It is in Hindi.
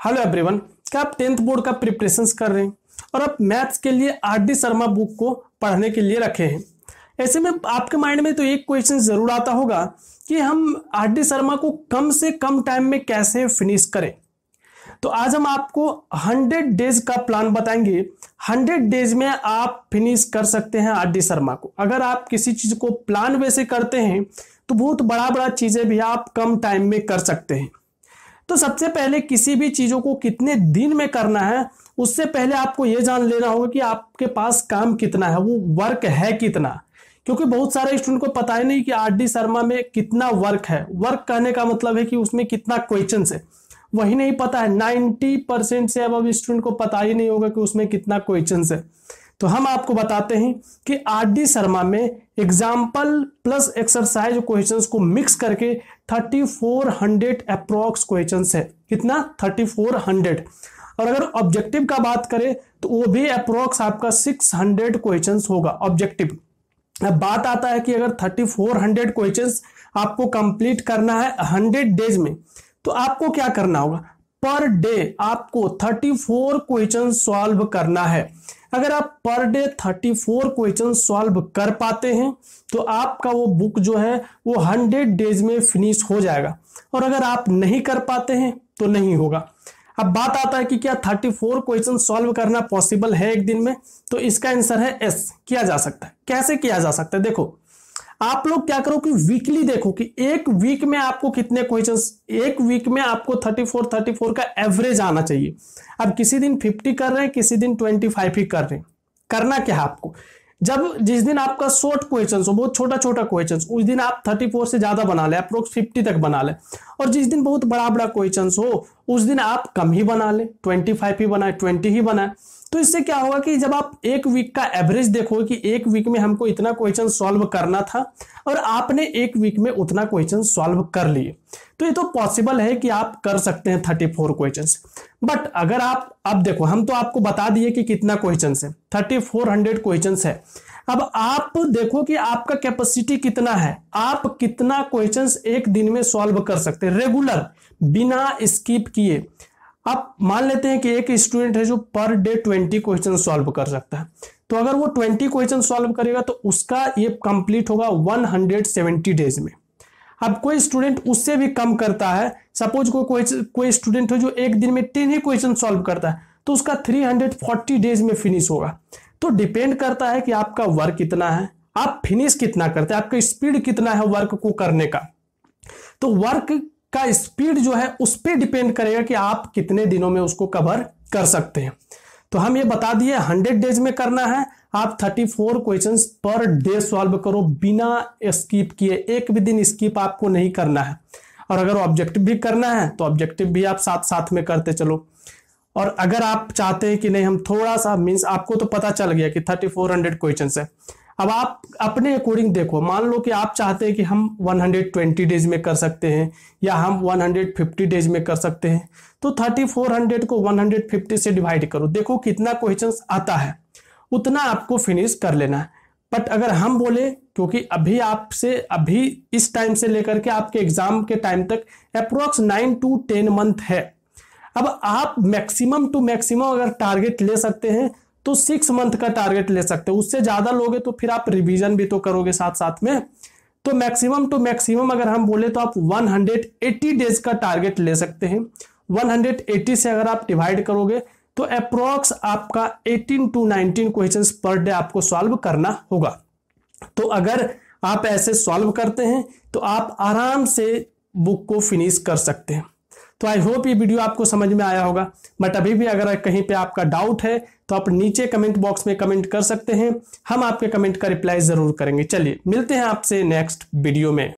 हेलो एवरीवन, क्या आप 10th बोर्ड का प्रिपरेशंस कर रहे हैं और आप मैथ्स के लिए आर.डी. शर्मा बुक को पढ़ने के लिए रखे हैं। ऐसे में आपके माइंड में तो एक क्वेश्चन जरूर आता होगा कि हम आर.डी. शर्मा को कम से कम टाइम में कैसे फिनिश करें। तो आज हम आपको 100 डेज का प्लान बताएंगे। 100 डेज में आप फिनिश कर सकते हैं आर.डी. शर्मा को। अगर आप किसी चीज को प्लान वे से करते हैं तो बहुत बड़ा चीजें भी आप कम टाइम में कर सकते हैं। तो सबसे पहले किसी भी चीजों को कितने दिन में करना है उससे पहले आपको यह जान लेना होगा कि आपके पास काम कितना है, वो वर्क है कितना। क्योंकि बहुत सारे स्टूडेंट को पता ही नहीं कि आर.डी. शर्मा में कितना वर्क है। वर्क कहने का मतलब है कि उसमें कितना क्वेश्चन है, वही नहीं पता है। 90% से अब स्टूडेंट को पता ही नहीं होगा कि उसमें कितना क्वेश्चन है। तो हम आपको बताते हैं कि आर.डी. शर्मा में एग्जाम्पल प्लस एक्सरसाइज क्वेश्चंस को मिक्स करके 3400 अप्रोक्स क्वेश्चंस है। कितना? 3400। और अगर ऑब्जेक्टिव का बात करें तो वो भी अप्रोक्स आपका 600 क्वेश्चंस होगा ऑब्जेक्टिव। अब बात आता है कि अगर 3400 क्वेश्चंस आपको कंप्लीट करना है 100 डेज में, तो आपको क्या करना होगा? पर डे आपको 34 क्वेश्चन सॉल्व करना है। अगर आप पर डे 34 क्वेश्चन सॉल्व कर पाते हैं तो आपका वो बुक जो है वो 100 डेज में फिनिश हो जाएगा। और अगर आप नहीं कर पाते हैं तो नहीं होगा। अब बात आता है कि क्या 34 क्वेश्चन सॉल्व करना पॉसिबल है एक दिन में? तो इसका आंसर है यस, किया जा सकता है। कैसे किया जा सकता है? देखो, आप लोग क्या करो कि वीकली देखो कि एक वीक में आपको कितने क्वेश्चंस, एक वीक में आपको 34 का एवरेज आना चाहिए। अब किसी दिन 50 कर रहे हैं, किसी दिन 25 ही कर रहे हैं। करना क्या है आपको? जब जिस दिन आपका शॉर्ट क्वेश्चन हो, बहुत छोटा क्वेश्चन, उस दिन आप 34 से ज्यादा बना ले, अप्रोक्स 50 तक बना ले। और जिस दिन बहुत बड़ा क्वेश्चन हो उस दिन आप कम ही बना ले, 25 ही बनाए, 20 ही बनाए। तो इससे क्या होगा कि जब आप एक वीक का एवरेज देखोगे कि एक वीक में हमको इतना क्वेश्चन सॉल्व करना था और आपने एक वीक में उतना क्वेश्चन सॉल्व कर लिए, तो ये तो पॉसिबल है कि आप कर सकते हैं 34 क्वेश्चंस। बट अगर आप, अब देखो, हम तो आपको बता दिए कि कितना क्वेश्चंस है, 3400 क्वेश्चंस है। अब आप देखो कि आपका कैपेसिटी कितना है, आप कितना क्वेश्चंस एक दिन में सॉल्व कर सकते हैं रेगुलर बिना स्किप किए। आप मान लेते हैं कि एक स्टूडेंट है जो पर डे 20 क्वेश्चन सॉल्व कर सकता है, तो अगर वो 20 क्वेश्चन सॉल्व करेगा तो उसका ये कंप्लीट होगा 170 डेज में। अब कोई स्टूडेंट उससे भी कम करता है, सपोज कोई स्टूडेंट हो जो एक दिन में 10 ही क्वेश्चन सॉल्व करता है, तो उसका 340 डेज में फिनिश होगा। तो डिपेंड करता है कि आपका वर्क कितना है, आप फिनिश कितना करते हैं, आपका स्पीड कितना है वर्क को करने का। तो वर्क का स्पीड जो है उस पर डिपेंड करेगा कि आप कितने दिनों में उसको कवर कर सकते हैं। तो हम ये बता दिए 100 डेज में करना है। आप 34 क्वेश्चंस पर डे सॉल्व करो बिना स्किप किए, एक भी दिन स्किप आपको नहीं करना है। और अगर ऑब्जेक्टिव भी करना है तो ऑब्जेक्टिव भी आप साथ साथ में करते चलो। और अगर आप चाहते हैं कि नहीं हम थोड़ा सा, मीन्स आपको तो पता चल गया कि 3400 क्वेश्चंस है, अब आप अपने अकॉर्डिंग देखो। मान लो कि आप चाहते हैं कि हम 120 डेज में कर सकते हैं या हम 150 डेज में कर सकते हैं, तो 3400 को 150 से डिवाइड करो, देखो कितना क्वेश्चंस आता है, उतना आपको फिनिश कर लेना है। बट अगर हम बोले, क्योंकि अभी आपसे अभी इस टाइम से लेकर के आपके एग्जाम के टाइम तक अप्रोक्स 9 to 10 मंथ है। अब आप मैक्सिमम टू मैक्सिमम अगर टारगेट ले सकते हैं तो 6 मंथ का टारगेट ले सकते हो। उससे ज्यादा लोगे तो फिर आप रिवीजन भी तो करोगे साथ साथ में। तो मैक्सिमम टू मैक्सिमम अगर हम बोले तो आप 180 डेज का टारगेट ले सकते हैं। 180 से अगर आप डिवाइड करोगे तो अप्रोक्स आपका 18 to 19 क्वेश्चंस पर डे आपको सॉल्व करना होगा। तो अगर आप ऐसे सॉल्व करते हैं तो आप आराम से बुक को फिनिश कर सकते हैं। तो आई होप ये वीडियो आपको समझ में आया होगा। बट अभी भी अगर कहीं पे आपका डाउट है तो आप नीचे कमेंट बॉक्स में कमेंट कर सकते हैं, हम आपके कमेंट का रिप्लाई जरूर करेंगे। चलिए मिलते हैं आपसे नेक्स्ट वीडियो में।